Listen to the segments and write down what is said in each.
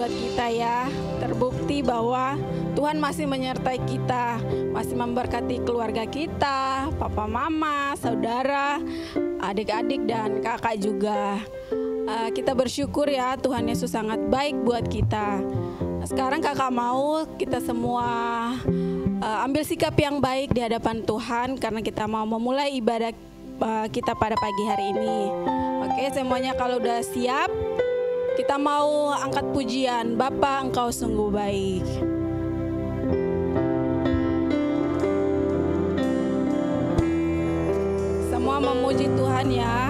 buat kita ya. Terbukti bahwa Tuhan masih menyertai kita, masih memberkati keluarga kita, papa mama, saudara, adik-adik dan kakak juga. Kita bersyukur ya, Tuhan Yesus sangat baik buat kita. Sekarang kakak mau kita semua ambil sikap yang baik di hadapan Tuhan karena kita mau memulai ibadah kita pada pagi hari ini. Oke, semuanya kalau udah siap, kita mau angkat pujian, Bapa Engkau sungguh baik. Semua memuji Tuhan ya.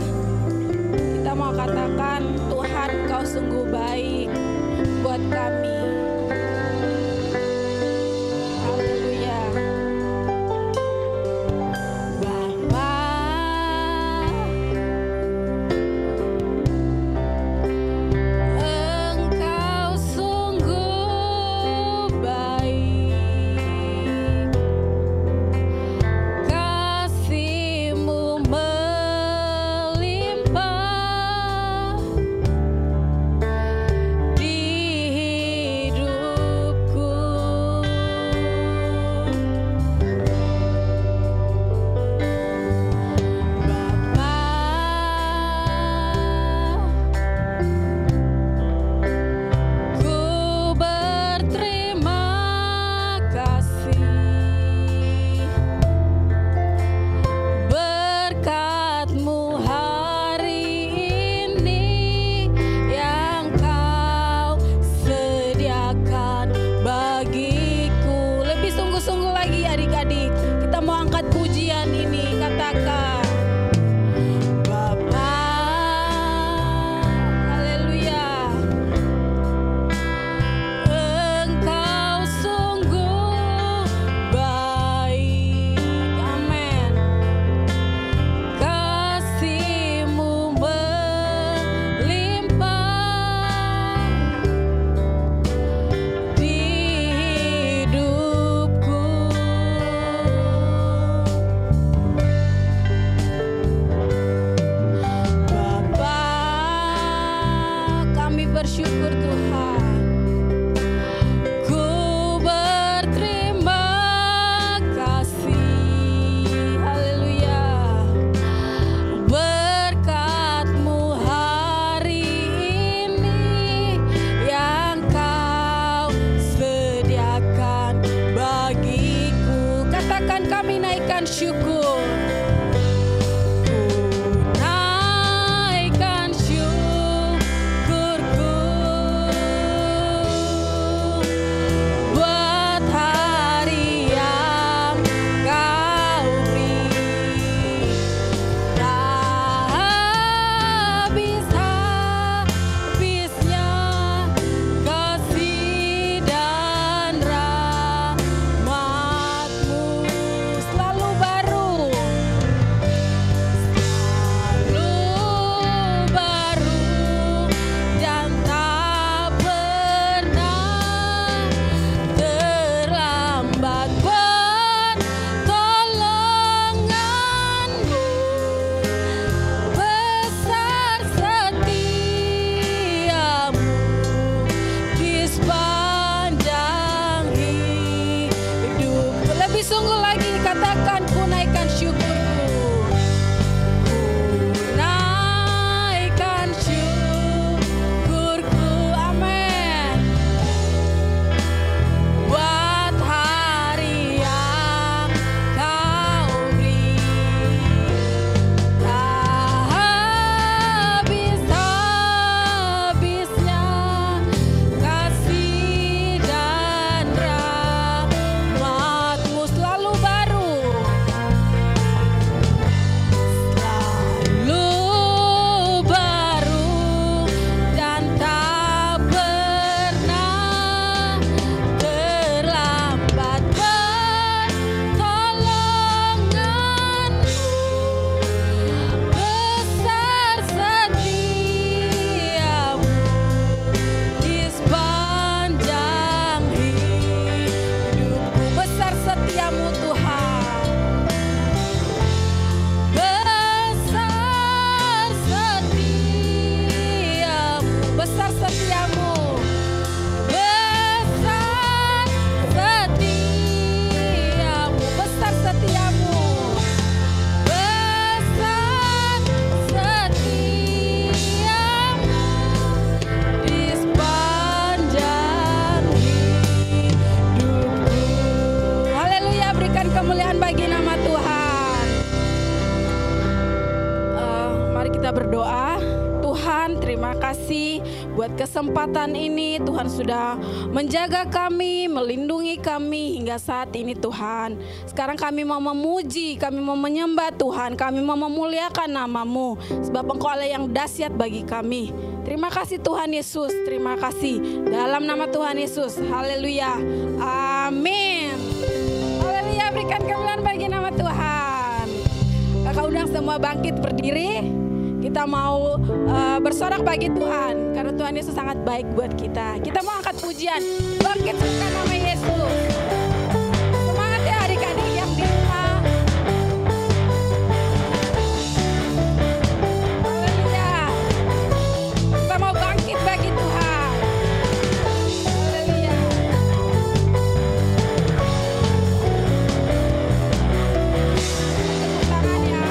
Kita mau katakan, Tuhan Engkau sungguh baik buat kami. Selalu baru. Kita berdoa, Tuhan terima kasih buat kesempatan ini. Tuhan sudah menjaga kami, melindungi kami hingga saat ini Tuhan. Sekarang kami mau memuji, kami mau menyembah Tuhan, kami mau memuliakan nama-Mu. Sebab Engkau Allah yang dahsyat bagi kami. Terima kasih Tuhan Yesus, terima kasih. Dalam nama Tuhan Yesus, haleluya, amin. Haleluya, berikan kemuliaan bagi nama Tuhan. Kakak undang semua bangkit berdiri. Kita mau bersorak bagi Tuhan, karena Tuhan Yesus sangat baik buat kita. Kita mau angkat pujian, bangkit suka nama Yesus. Semangat ya adik-adik yang di rumah. Haleluya. Kita mau bangkit bagi Tuhan. Haleluya. Tepuk tangan ya.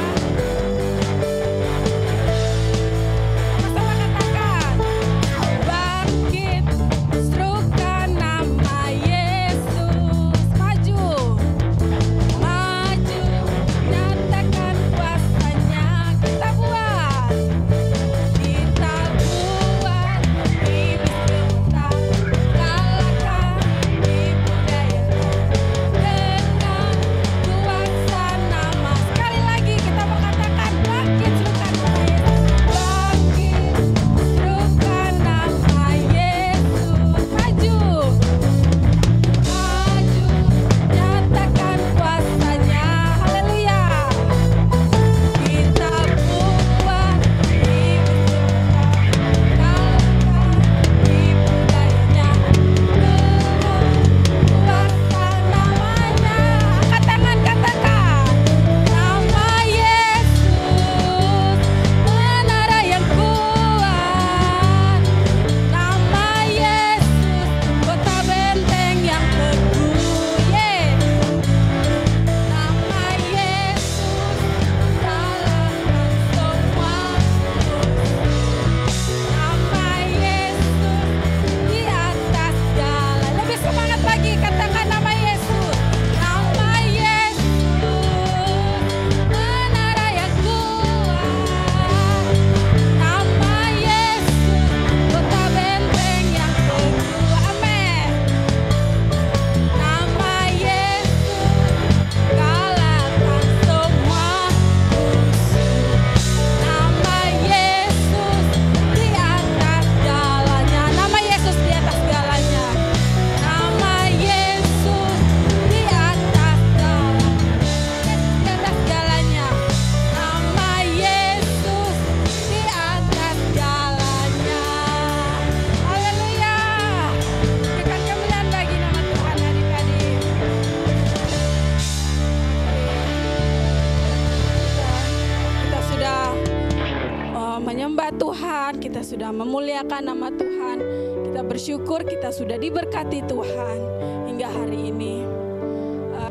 Kita sudah memuliakan nama Tuhan. Kita bersyukur kita sudah diberkati Tuhan hingga hari ini.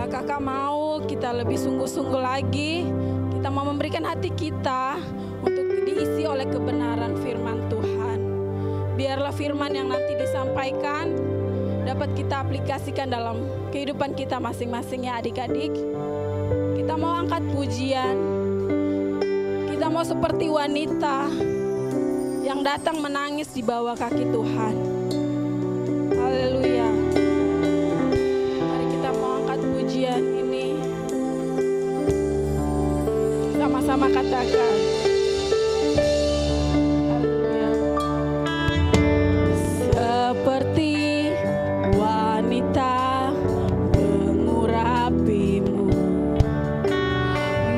Kakak mau kita lebih sungguh-sungguh lagi. Kita mau memberikan hati kita untuk diisi oleh kebenaran firman Tuhan. Biarlah firman yang nanti disampaikan dapat kita aplikasikan dalam kehidupan kita masing-masing ya adik-adik. Kita mau angkat pujian. Kita mau seperti wanita yang datang menangis di bawah kaki Tuhan. Haleluya. Mari kita mau angkat pujian ini. Sama-sama katakan. Haleluya. Seperti wanita mengurapimu,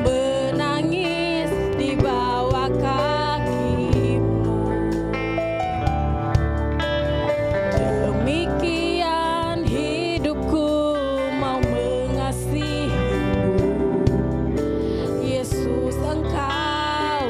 menangis di bawah kakimu. Demikian hidupku mau mengasihimu, Yesus Engkau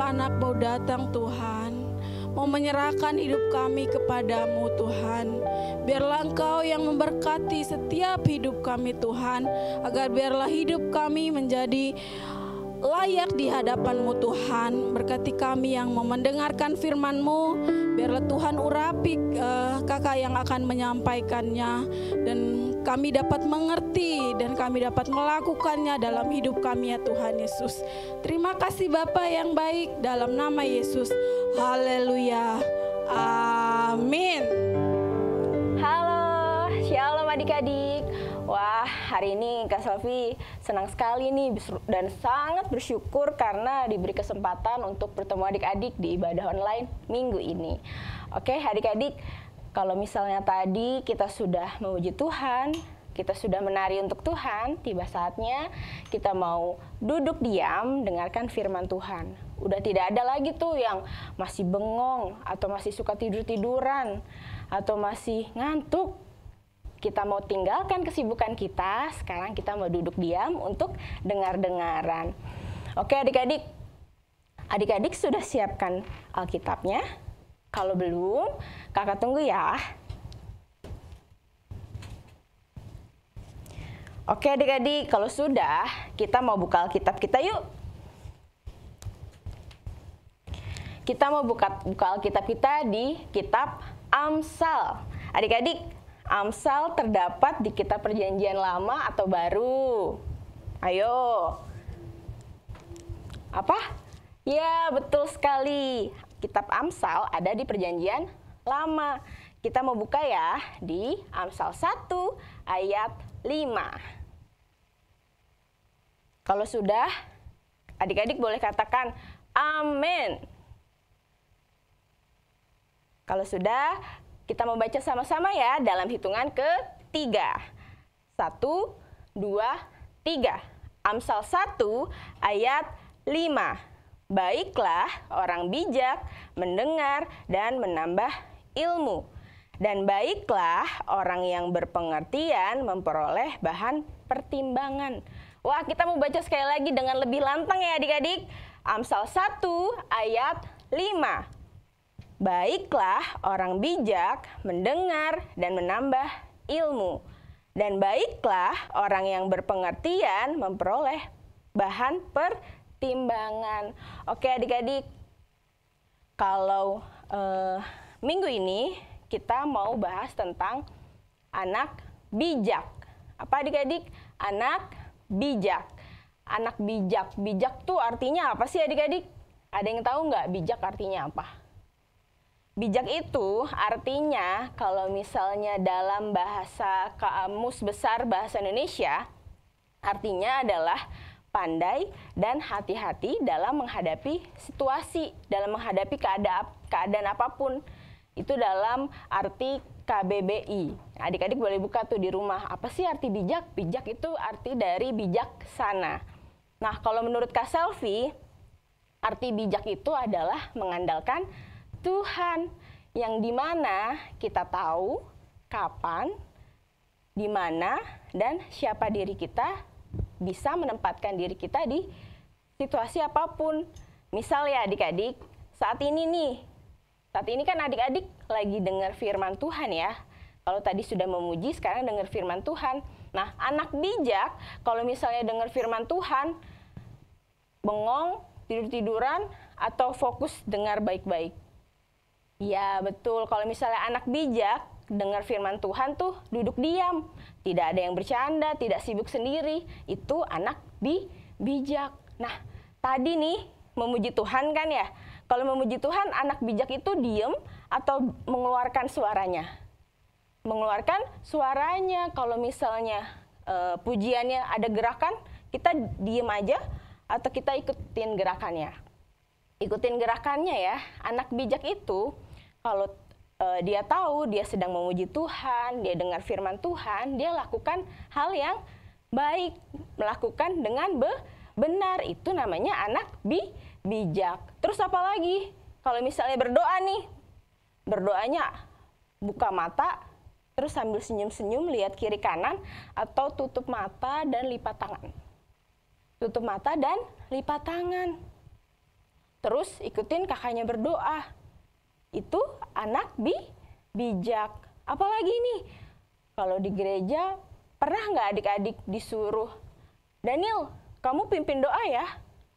anak-anak mau datang Tuhan, mau menyerahkan hidup kami kepadamu Tuhan. Biarlah Engkau yang memberkati setiap hidup kami Tuhan, agar biarlah hidup kami menjadi layak di hadapan-Mu Tuhan. Berkati kami yang mau mendengarkan firman-Mu, biarlah Tuhan urapi kakak yang akan menyampaikannya, dan kami dapat mengerti dan kami dapat melakukannya dalam hidup kami ya Tuhan Yesus. Terima kasih Bapa yang baik, dalam nama Yesus. Haleluya. Amin. Halo, shalom adik-adik. Wah, hari ini Kak Selvi senang sekali nih dan sangat bersyukur karena diberi kesempatan untuk bertemu adik-adik di ibadah online minggu ini. Oke, adik-adik, kalau misalnya tadi kita sudah memuji Tuhan, kita sudah menari untuk Tuhan, tiba saatnya kita mau duduk diam dengarkan firman Tuhan. Udah tidak ada lagi tuh yang masih bengong atau masih suka tidur-tiduran atau masih ngantuk. Kita mau tinggalkan kesibukan kita, sekarang kita mau duduk diam untuk dengar-dengaran. Oke adik-adik, adik-adik sudah siapkan Alkitabnya? Kalau belum, kakak tunggu ya. Oke adik-adik, kalau sudah, kita mau buka Alkitab kita yuk. Kita mau buka Alkitab kita di kitab Amsal. Adik-adik, Amsal terdapat di kitab Perjanjian Lama atau Baru? Ayo. Apa? Ya, betul sekali. Kitab Amsal ada di Perjanjian Lama. Kita mau buka ya di Amsal 1 ayat 5. Kalau sudah, adik-adik boleh katakan amin. Kalau sudah, kita mau baca sama-sama ya dalam hitungan ketiga. 1, 2, 3. Amsal 1 ayat 5. Baiklah orang bijak mendengar dan menambah ilmu. Dan baiklah orang yang berpengertian memperoleh bahan pertimbangan. Wah, kita mau baca sekali lagi dengan lebih lantang ya adik-adik. Amsal 1 ayat 5. Baiklah orang bijak mendengar dan menambah ilmu. Dan baiklah orang yang berpengertian memperoleh bahan pertimbangan. Oke adik-adik, kalau minggu ini kita mau bahas tentang anak bijak. Apa adik-adik? Anak bijak. Anak bijak. Bijak tuh artinya apa sih adik-adik? Ada yang tahu nggak bijak artinya apa? Bijak itu artinya kalau misalnya dalam bahasa Kamus Besar Bahasa Indonesia, artinya adalah pandai dan hati-hati dalam menghadapi situasi, dalam menghadapi keadaan apapun. Itu dalam arti KBBI. Adik-adik boleh buka tuh di rumah. Apa sih arti bijak? Bijak itu arti dari bijaksana. Nah, kalau menurut Kak Selvi, arti bijak itu adalah mengandalkan Tuhan, yang dimana kita tahu kapan, di mana, dan siapa diri kita, bisa menempatkan diri kita di situasi apapun. Misal ya adik-adik, saat ini kan adik-adik lagi dengar firman Tuhan ya. Kalau tadi sudah memuji, sekarang dengar firman Tuhan. Nah, anak bijak kalau misalnya dengar firman Tuhan, bengong, tidur-tiduran, atau fokus dengar baik-baik. Ya betul, kalau misalnya anak bijak dengar firman Tuhan tuh duduk diam, tidak ada yang bercanda, tidak sibuk sendiri, itu anak bijak. Nah tadi nih memuji Tuhan kan ya, kalau memuji Tuhan anak bijak itu diem atau mengeluarkan suaranya? Mengeluarkan suaranya. Kalau misalnya pujiannya ada gerakan, kita diem aja atau kita ikutin gerakannya? Ikutin gerakannya ya. Anak bijak itu kalau dia tahu dia sedang memuji Tuhan, dia dengar firman Tuhan, dia lakukan hal yang baik, melakukan dengan benar. Itu namanya anak bijak. Terus apa lagi? Kalau misalnya berdoa nih, berdoanya buka mata, terus sambil senyum-senyum lihat kiri kanan, atau tutup mata dan lipat tangan. Tutup mata dan lipat tangan. terus ikutin kakaknya berdoa. Itu anak bijak. Apalagi nih, kalau di gereja pernah nggak adik-adik disuruh, Daniel, kamu pimpin doa ya?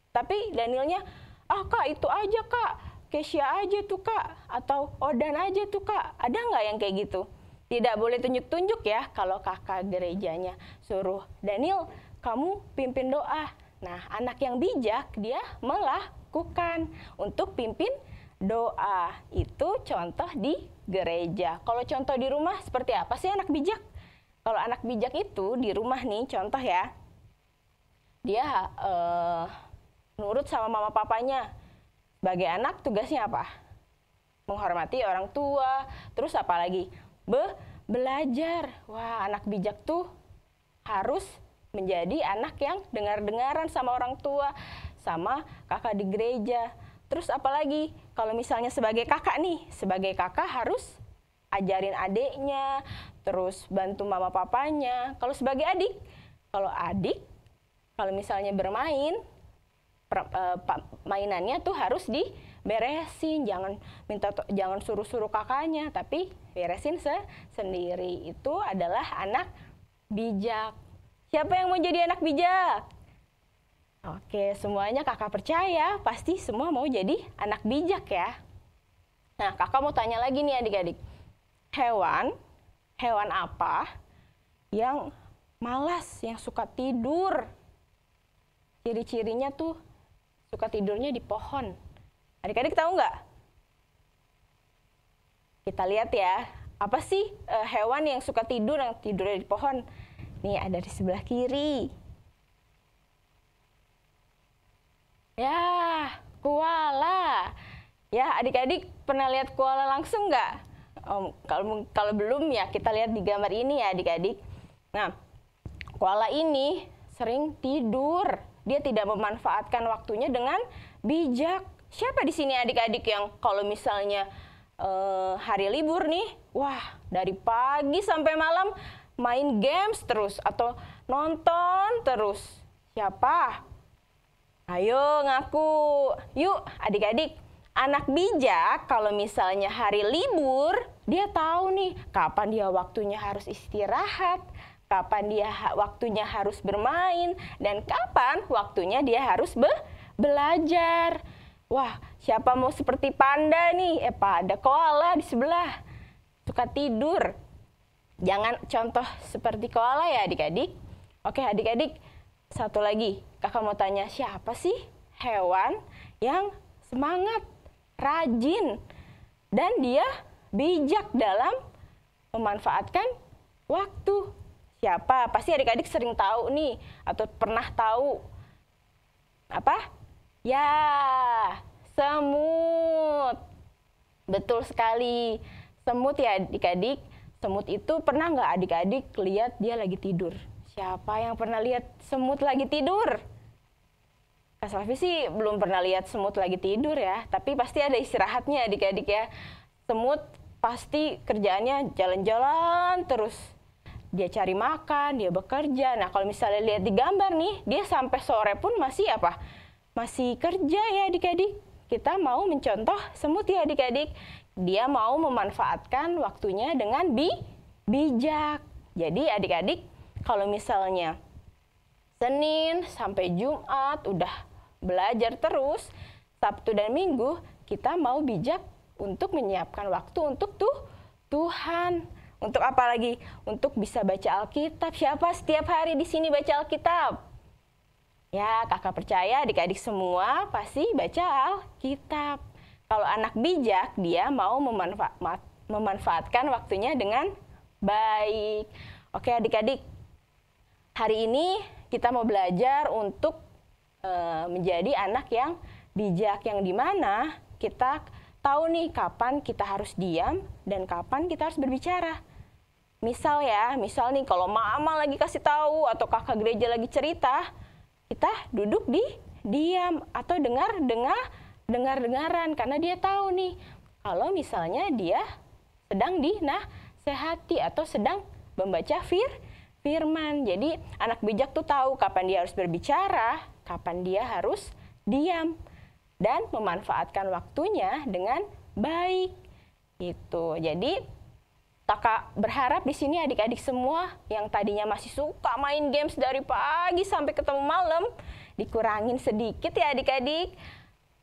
Tapi Danielnya, kak itu aja kak, Kesia aja tuh kak, atau Odan aja tuh kak. Ada nggak yang kayak gitu? Tidak boleh tunjuk-tunjuk ya kalau kakak gerejanya suruh, Daniel, kamu pimpin doa. Nah, anak yang bijak dia melakukan untuk pimpin doa. Itu contoh di gereja. Kalau contoh di rumah seperti apa sih anak bijak? Kalau anak bijak itu di rumah nih, contoh ya, dia nurut sama mama papanya. Sebagai anak tugasnya apa? Menghormati orang tua. Terus apa lagi? Belajar. Wah, anak bijak tuh harus menjadi anak yang dengar-dengaran sama orang tua, sama kakak di gereja. Terus apalagi kalau misalnya sebagai kakak nih, sebagai kakak harus ajarin adiknya, terus bantu mama papanya. Kalau sebagai adik, kalau misalnya bermain, mainannya tuh harus diberesin, jangan suruh-suruh kakaknya, tapi beresin sendiri. Itu adalah anak bijak. Siapa yang mau jadi anak bijak? Oke, semuanya kakak percaya pasti semua mau jadi anak bijak ya. Nah, kakak mau tanya lagi nih adik-adik. Hewan apa yang malas, yang suka tidur? Ciri-cirinya tuh suka tidurnya di pohon. Adik-adik tahu nggak? Kita lihat ya, apa sih hewan yang suka tidur, yang tidurnya di pohon? Nih ada di sebelah kiri. Ya, koala. Ya, adik-adik pernah lihat koala langsung nggak? Kalau belum ya kita lihat di gambar ini ya adik-adik. Nah, koala ini sering tidur. Dia tidak memanfaatkan waktunya dengan bijak. Siapa di sini adik-adik yang kalau misalnya hari libur nih, wah dari pagi sampai malam main games terus atau nonton terus? Siapa? Ayo ngaku. Yuk adik-adik. Anak bijak kalau misalnya hari libur, dia tahu nih kapan dia waktunya harus istirahat, kapan dia waktunya harus bermain, dan kapan waktunya dia harus belajar. Wah, siapa mau seperti panda nih? Ada koala di sebelah. Suka tidur. Jangan contoh seperti koala ya adik-adik. Oke adik-adik, satu lagi. Kakak mau tanya, siapa sih hewan yang semangat, rajin, dan dia bijak dalam memanfaatkan waktu? Siapa? Pasti adik-adik sering tahu nih, atau pernah tahu. Apa? Ya, semut. Betul sekali. Semut ya adik-adik. Semut itu pernah nggak adik-adik lihat dia lagi tidur? Siapa yang pernah lihat semut lagi tidur? Kak Selvi sih belum pernah lihat semut lagi tidur ya. Tapi pasti ada istirahatnya adik-adik ya. Semut pasti kerjaannya jalan-jalan terus. Dia cari makan, dia bekerja. Nah kalau misalnya lihat di gambar nih, dia sampai sore pun masih apa? Masih kerja ya adik-adik. Kita mau mencontoh semut ya adik-adik. Dia mau memanfaatkan waktunya dengan bijak. Jadi adik-adik kalau misalnya Senin sampai Jumat udah belajar terus, Sabtu dan Minggu kita mau bijak untuk menyiapkan waktu untuk Tuhan. Untuk apa lagi? Untuk bisa baca Alkitab. Siapa setiap hari di sini baca Alkitab? Ya, kakak percaya adik-adik semua pasti baca Alkitab. Kalau anak bijak, dia mau memanfaatkan waktunya dengan baik. Oke adik-adik, hari ini kita mau belajar untuk menjadi anak yang bijak, yang dimana kita tahu nih kapan kita harus diam dan kapan kita harus berbicara. Misal nih kalau mama lagi kasih tahu atau kakak gereja lagi cerita, kita duduk diam atau dengar-dengaran karena dia tahu nih kalau misalnya dia sedang dinasehati atau sedang membaca firman. Jadi anak bijak tuh tahu kapan dia harus berbicara, kapan dia harus diam. dan memanfaatkan waktunya dengan baik. Gitu. Jadi kakak berharap di sini adik-adik semua yang tadinya masih suka main games dari pagi sampai ketemu malam, dikurangin sedikit ya adik-adik.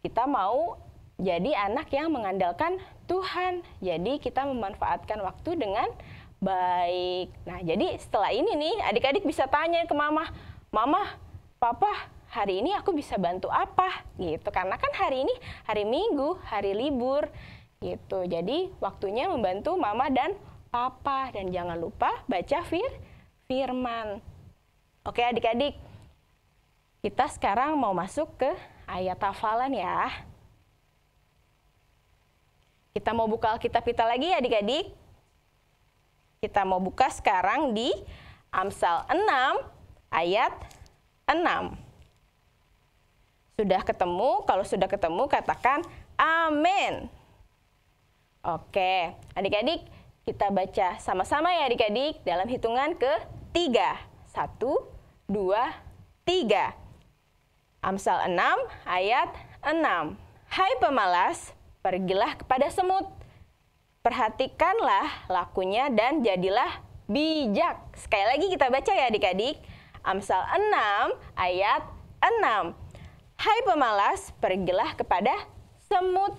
Kita mau jadi anak yang mengandalkan Tuhan. Jadi kita memanfaatkan waktu dengan baik. Nah, jadi setelah ini nih adik-adik bisa tanya ke mama, "Mama, Papa, hari ini aku bisa bantu apa?" Gitu. Karena kan hari ini hari Minggu, hari libur gitu. Jadi waktunya membantu mama dan papa, dan jangan lupa baca firman. Oke adik-adik, kita sekarang mau masuk ke ayat hafalan ya. Kita mau buka Alkitab kita lagi ya adik-adik. Kita mau buka sekarang di Amsal 6 ayat 6. Sudah ketemu? Kalau sudah ketemu katakan amin. Oke, adik-adik kita baca sama-sama ya adik-adik dalam hitungan ke-3. 1, 2, 3. Amsal 6 ayat 6. Hai pemalas, pergilah kepada semut. Perhatikanlah lakunya dan jadilah bijak. Sekali lagi kita baca ya adik-adik. Amsal 6 ayat 6. Hai pemalas, pergilah kepada semut.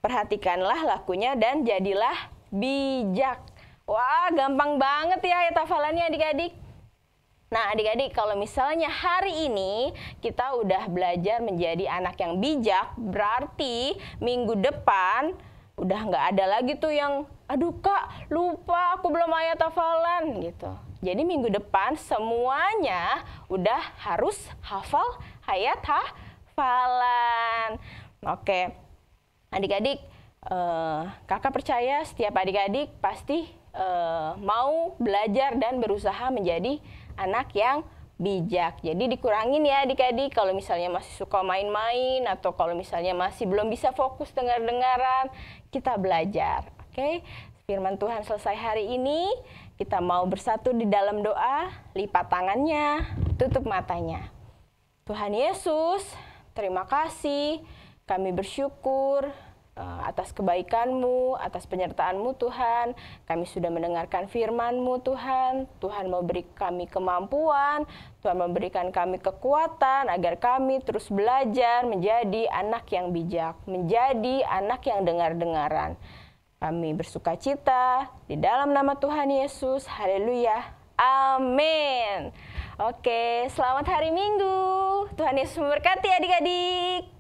Perhatikanlah lakunya dan jadilah bijak. Wah, gampang banget ya ayat hafalannya adik-adik. Nah adik-adik, kalau misalnya hari ini kita udah belajar menjadi anak yang bijak, berarti minggu depan udah nggak ada lagi tuh yang, aduh kak lupa aku belum ayat hafalan gitu. Jadi minggu depan semuanya udah harus hafal ayat hafalan. Oke, adik-adik, kakak percaya setiap adik-adik pasti mau belajar dan berusaha menjadi anak yang bijak. Jadi dikurangin ya adik-adik kalau misalnya masih suka main-main atau kalau misalnya masih belum bisa fokus dengar-dengaran, kita belajar. Oke, firman Tuhan selesai hari ini, kita mau bersatu di dalam doa, lipat tangannya, tutup matanya. Tuhan Yesus, terima kasih, kami bersyukur atas kebaikan-Mu, atas penyertaan-Mu Tuhan. Kami sudah mendengarkan firman-Mu Tuhan. Tuhan memberi kami kemampuan, Tuhan memberikan kami kekuatan agar kami terus belajar menjadi anak yang bijak, menjadi anak yang dengar-dengaran. Kami bersuka cita di dalam nama Tuhan Yesus. Haleluya. Amin. Oke, selamat hari Minggu. Tuhan Yesus memberkati adik-adik.